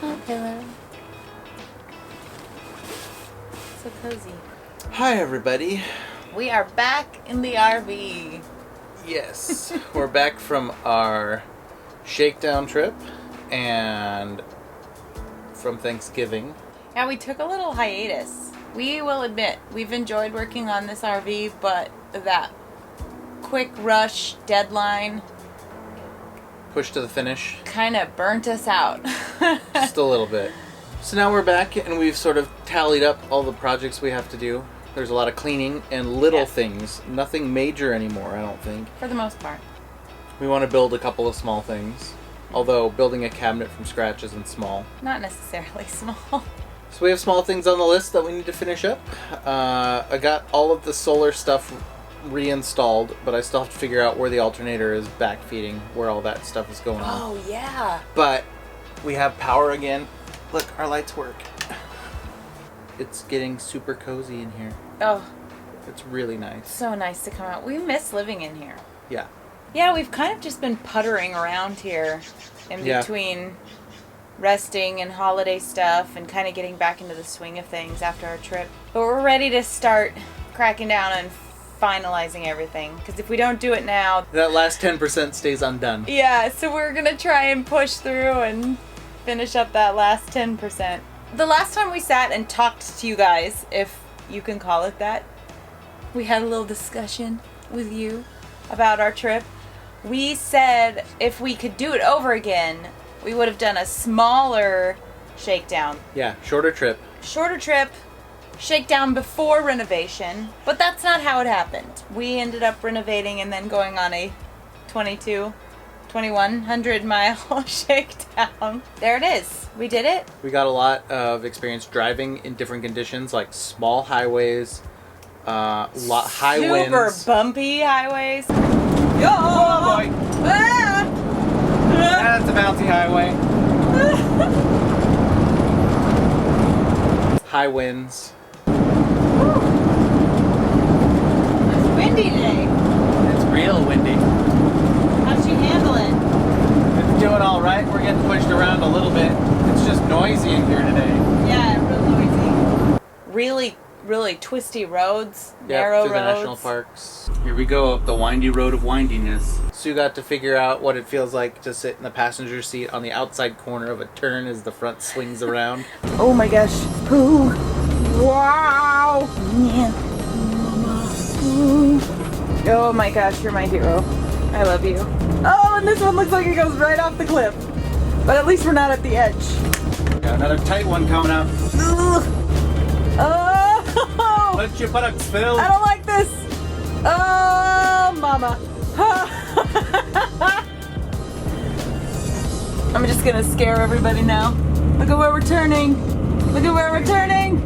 Oh, pillow. So cozy. Hi, everybody. We are back in the RV. Yes, we're back from our Shakedown trip and from Thanksgiving. Yeah, we took a little hiatus. We will admit, we've enjoyed working on this RV, but that quick rush deadline Push to the finish. kind of burnt us out. Just a little bit. So now we're back and we've sort of tallied up all the projects we have to do. There's a lot of cleaning and little things. Nothing major anymore, I don't think. For the most part. We want to build a couple of small things. Although building a cabinet from scratch isn't small. Not necessarily small. So we have small things on the list that we need to finish up. I got all of the solar stuff reinstalled, but I still have to figure out where the alternator is backfeeding, where all that stuff is going on. Oh, yeah. But we have power again. Look, our lights work. It's getting super cozy in here. Oh, It's really nice. so nice to come out. We miss living in here. Yeah. Yeah, we've kind of just been puttering around here in between resting and holiday stuff and kind of getting back into the swing of things after our trip. But we're ready to start cracking down and finalizing everything, because if we don't do it now, That last 10% stays undone. yeah, so we're gonna try and push through and finish up that last 10%. The last time we sat and talked to you guys, if you can call it that, we had a little discussion with you about our trip. We said if we could do it over again, we would have done a smaller shakedown. Yeah, shorter trip. Shorter trip, shakedown before renovation, but that's not how it happened. We ended up renovating and then going on a 2,100 mile shakedown. There it is. We did it. We got a lot of experience driving in different conditions, like small highways, high winds. Super bumpy highways. Yo! Oh boy! Ah! That's a bouncy highway. High winds. It's windy today. It's real windy. How's she handling? It's doing all right. We're getting pushed around a little bit. It's just noisy in here today. Yeah, real noisy. Really twisty roads, narrow through roads. the national parks. Here we go up the windy road of windiness. Sue got to figure out what it feels like to sit in the passenger seat on the outside corner of a turn as the front swings around. Oh my gosh. Ooh. Wow. Yeah. Ooh. Oh my gosh, you're my hero. I love you. Oh, and this one looks like it goes right off the cliff. But at least we're not at the edge. Got another tight one coming up. Ugh. Oh! Let your buttocks fill. I don't like this. Oh, mama. I'm just gonna scare everybody now. Look at where we're turning. Look at where we're turning.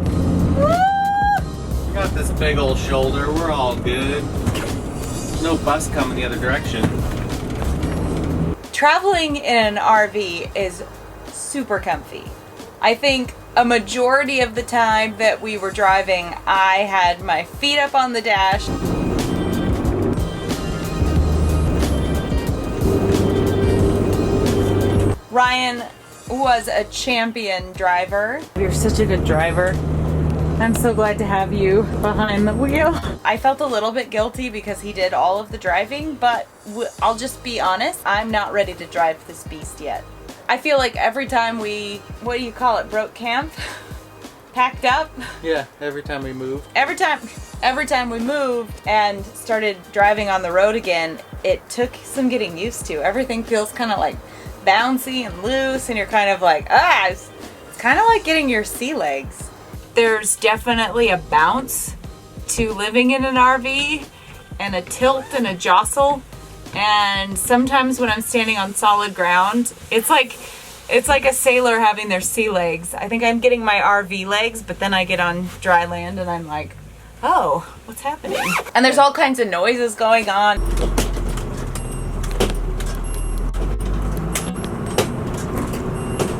Woo! Got this big old shoulder. We're all good. There's no bus coming the other direction. Traveling in an RV is super comfy. I think a majority of the time that we were driving, I had my feet up on the dash. Ryan was a champion driver. You're such a good driver. I'm so glad to have you behind the wheel. I felt a little bit guilty because he did all of the driving, but I'll just be honest, I'm not ready to drive this beast yet. I feel like every time we, what do you call it, broke camp? Packed up? Yeah, every time we moved. Every time we moved and started driving on the road again, it took some getting used to. Everything feels kind of like bouncy and loose, and you're kind of like, it's kind of like getting your sea legs. There's definitely a bounce to living in an RV, and a tilt and a jostle. And sometimes when I'm standing on solid ground, it's like a sailor having their sea legs. I think I'm getting my RV legs, but then I get on dry land and I'm like, oh, what's happening? And there's all kinds of noises going on.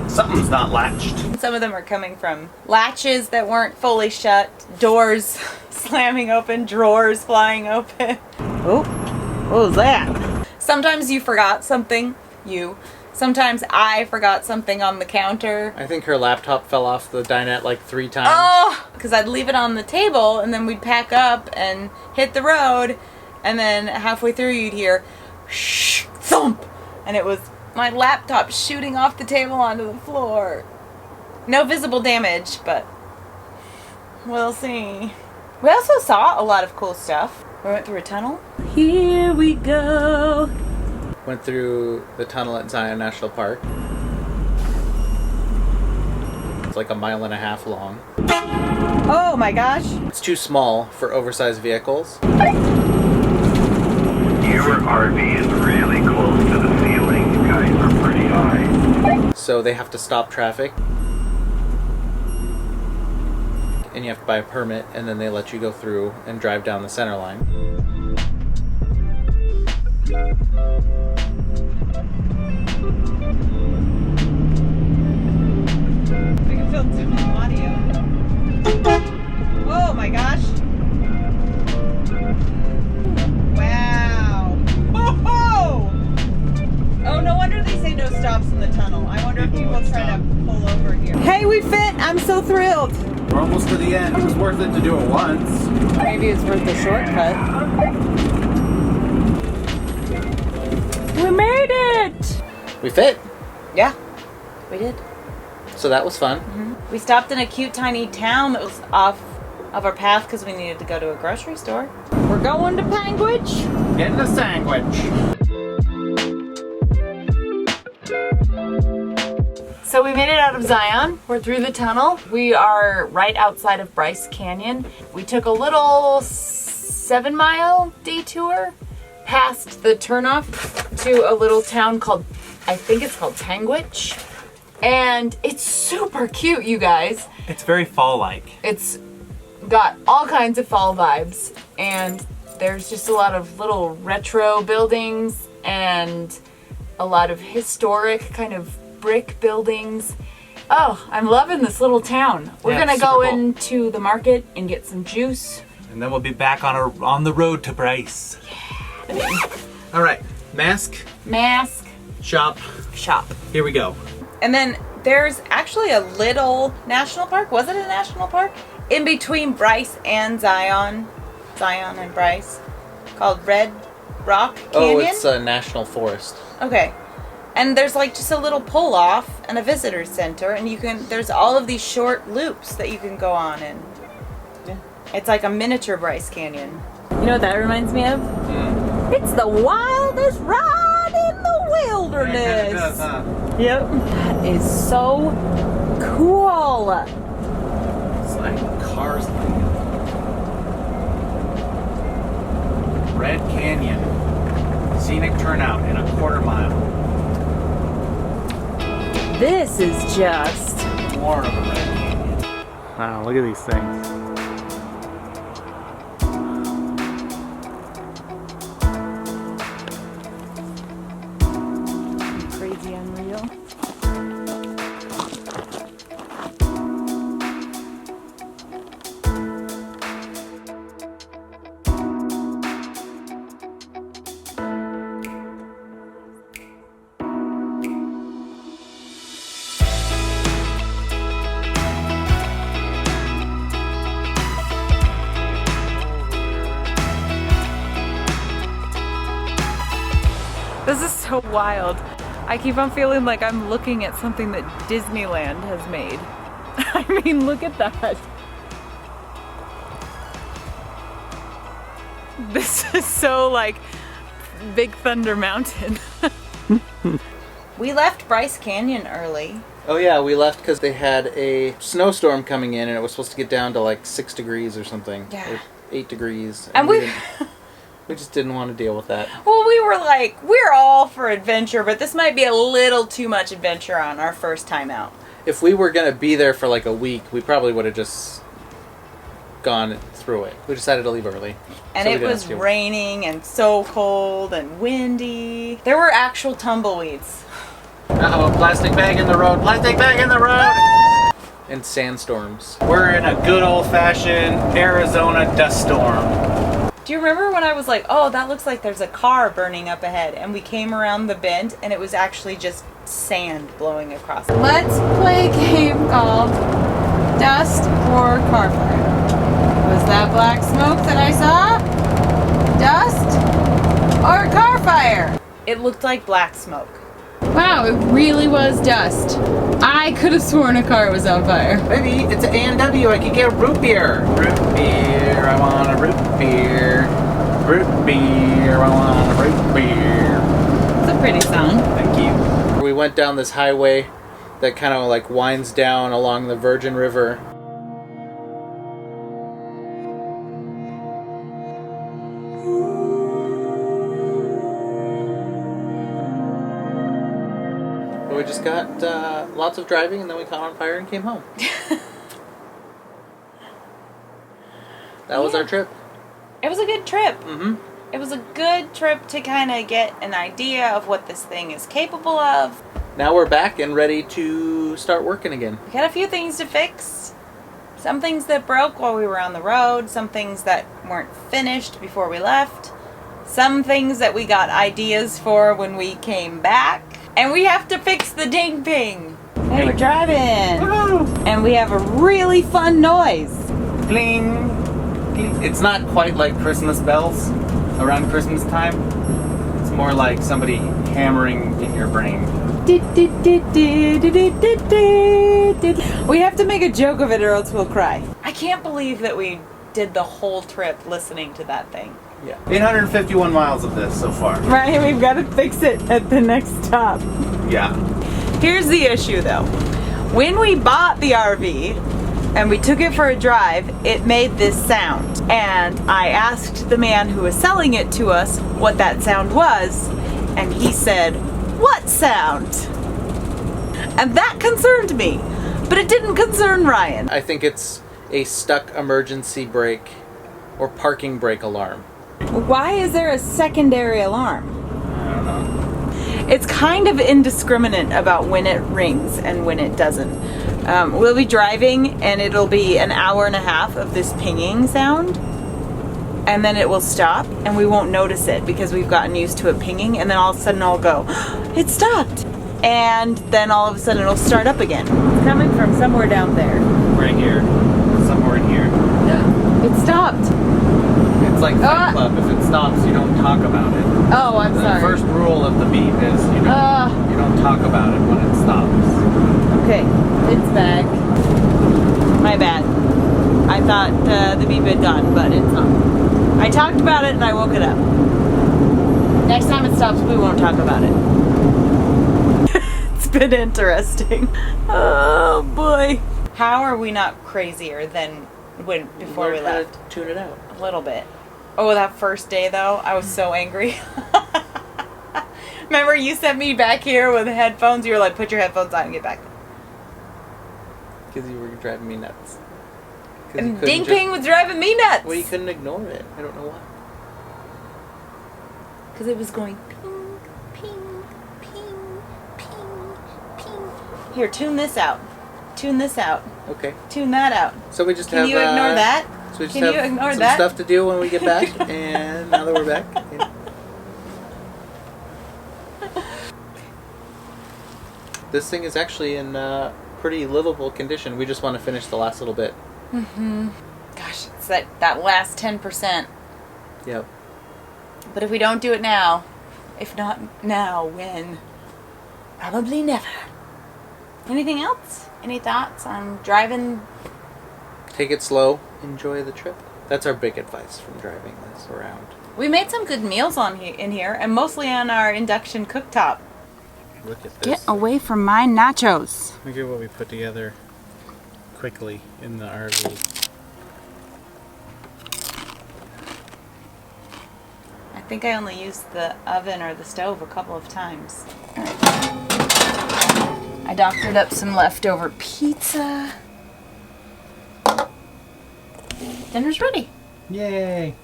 Something's not latched. Some of them are coming from latches that weren't fully shut, doors slamming open, drawers flying open. Oh, what was that? Sometimes you forgot something. Sometimes I forgot something on the counter. I think her laptop fell off the dinette like 3 times. Oh! Because I'd leave it on the table, and then we'd pack up and hit the road, and then halfway through you'd hear, shh, thump! And it was my laptop shooting off the table onto the floor. No visible damage, but we'll see. We also saw a lot of cool stuff. We went through a tunnel. Here we go. Went through the tunnel at Zion National Park. It's like 1.5 miles long. Oh my gosh. It's too small for oversized vehicles. Your RV is really close to the ceiling. You guys are pretty high. So they have to stop traffic. And you have to buy a permit, and then they let you go through and drive down the center line. I can feel some audio. Oh my gosh. Wow. Oh, oh, no wonder they say no stops in the tunnel. I wonder if people try to pull over here. Hey, we fit. I'm so thrilled. We're almost to the end. It was worth it to do it once. Maybe it's worth the shortcut. We made it! We fit. Yeah, we did. So that was fun. We stopped in a cute tiny town that was off of our path because we needed to go to a grocery store. We're going to Panguitch. Getting a sandwich. So we made it out of Zion. We're through the tunnel. We are right outside of Bryce Canyon. We took a little 7-mile detour past the turnoff to a little town called, I think it's called Panguitch. And it's super cute, you guys. It's very fall-like. It's got all kinds of fall vibes, and there's just a lot of little retro buildings and a lot of historic kind of brick buildings. Oh, I'm loving this little town. We're Yeah, gonna super go cool. into the market and get some juice. And then we'll be back on the road to Bryce. All right, mask, shop. Here we go. And then there's actually a little national park. Was it a national park? In between Bryce and Zion and Bryce, called Red Rock Canyon. Oh, it's a national forest. Okay. And there's like just a little pull off and a visitor center, and there's all of these short loops that you can go on, and Yeah. it's like a miniature Bryce Canyon. You know what that reminds me of? It's the wildest ride in the wilderness. Yep. That is so cool. It's like cars. Red Canyon. Scenic turnout in 1/4 mile. This is just More of a Red Canyon. Wow, look at these things. crazy unreal. This is so wild. I keep on feeling like I'm looking at something that Disneyland has made. I mean, look at that. This is so like Big Thunder Mountain. We left Bryce Canyon early. Oh yeah, we left because they had a snowstorm coming in, and it was supposed to get down to like 6 degrees or something. Yeah. Or 8 degrees. And we we just didn't want to deal with that. well, we were like, we're all for adventure, but this might be a little too much adventure on our first time out. If we were going to be there for like a week, we probably would have just gone through it. We decided to leave early. And so we it didn't was have to. raining and so cold and windy. There were actual tumbleweeds. Uh-oh, plastic bag in the road. Plastic bag in the road! And sandstorms. We're in a good old-fashioned Arizona dust storm. Do you remember when I was like, oh, that looks like there's a car burning up ahead, and we came around the bend and it was actually just sand blowing across. Let's play a game called Dust or Car Fire. Was that black smoke that I saw? Dust or car fire? It looked like black smoke. Wow, it really was dust. I could have sworn a car was on fire. Maybe it's an A&W. I could get a root beer. Root beer. I want a root beer. Root beer. I want a root beer. It's a pretty song. Thank you. We went down this highway that kind of like winds down along the Virgin River. We just got lots of driving, and then we caught on fire and came home. That was our trip. It was a good trip. Mm-hmm. It was a good trip to kind of get an idea of what this thing is capable of. Now we're back and ready to start working again. We got a few things to fix. Some things that broke while we were on the road. Some things that weren't finished before we left. Some things that we got ideas for when we came back. And we have to fix the ding ping. Hey, we're driving. Woo-hoo! And we have a really fun noise. Bling. It's not quite like Christmas bells around Christmas time. It's more like somebody hammering in your brain. We have to make a joke of it or else we'll cry. I can't believe that we did the whole trip listening to that thing. Yeah. 851 miles of this so far. Right, we've got to fix it at the next stop. Yeah. Here's the issue though. When we bought the RV and we took it for a drive, it made this sound. And I asked the man who was selling it to us what that sound was, and he said, "What sound?" And that concerned me, but it didn't concern Ryan. I think it's a stuck emergency brake or parking brake alarm. Why is there a secondary alarm? I don't know. It's kind of indiscriminate about when it rings and when it doesn't. We'll be driving and it'll be an hour and a half of this pinging sound, and then it will stop and we won't notice it because we've gotten used to it pinging, and then all of a sudden I'll go, "It stopped!" And then all of a sudden it'll start up again. It's coming from somewhere down there. Right here. Somewhere in here. It stopped. It's like Fight Club. If it stops, you don't talk about it. Oh, I'm sorry. The first rule of the beep is you don't talk about it when it stops. Okay, it's back. My bad. I thought the beep had gone, but it's not. I talked about it and I woke it up. Next time it stops, we won't talk about it. It's been interesting. Oh boy. How are we not crazier than before we left? How to tune it out. A little bit. Oh, that first day though, I was so angry. Remember you sent me back here with headphones? You were like, "Put your headphones on and get back." Because you were driving me nuts. And Ding Ping was driving me nuts. Well, you couldn't ignore it. I don't know why. Because it was going ping, ping, ping, ping, ping. Here, tune this out. Tune this out. Okay. Tune that out. So we just Can have. you ignore that? So we just Can have you ignore some that? stuff to do when we get back, and now that we're back. Yeah. This thing is actually in pretty livable condition. We just want to finish the last little bit. Mm-hmm. Gosh, it's that last 10%. Yep. But if we don't do it now, if not now, when? Probably never. Anything else? Any thoughts on driving? Take it slow. Enjoy the trip. That's our big advice from driving this around. We made some good meals in here, and mostly on our induction cooktop. Look at this. Get away from my nachos. Look at what we put together quickly in the RV. I think I only used the oven or the stove a couple of times. I doctored up some leftover pizza. Dinner's ready. Yay!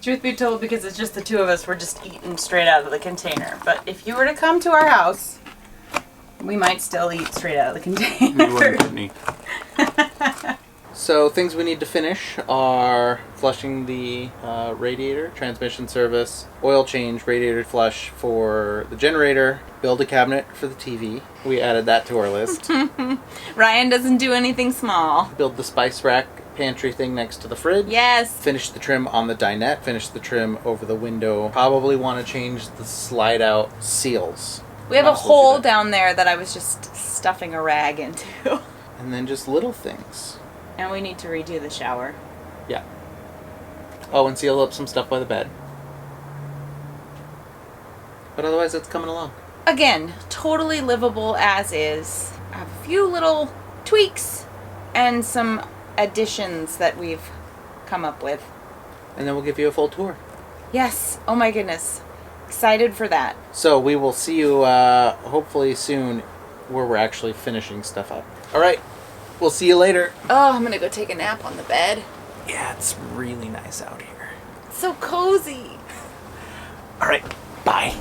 Truth be told, because it's just the two of us, we're just eating straight out of the container. But if you were to come to our house, we might still eat straight out of the container. You wouldn't, Brittany. So things we need to finish are flushing the radiator, transmission service, oil change, radiator flush for the generator, build a cabinet for the TV. We added that to our list. Ryan doesn't do anything small. Build the spice rack pantry thing next to the fridge. Yes. Finish the trim on the dinette. Finish the trim over the window. Probably want to change the slide out seals. We have a Might as well do hole that. down there that I was just stuffing a rag into. And then just little things. And we need to redo the shower. Yeah. Oh, and seal up some stuff by the bed. But otherwise, it's coming along. Again, totally livable as is. A few little tweaks and some additions that we've come up with. And then we'll give you a full tour. Yes. Oh my goodness. Excited for that. So we will see you hopefully soon where we're actually finishing stuff up. All right. We'll see you later. Oh, I'm going to go take a nap on the bed. Yeah, it's really nice out here. It's so cozy. All right. Bye.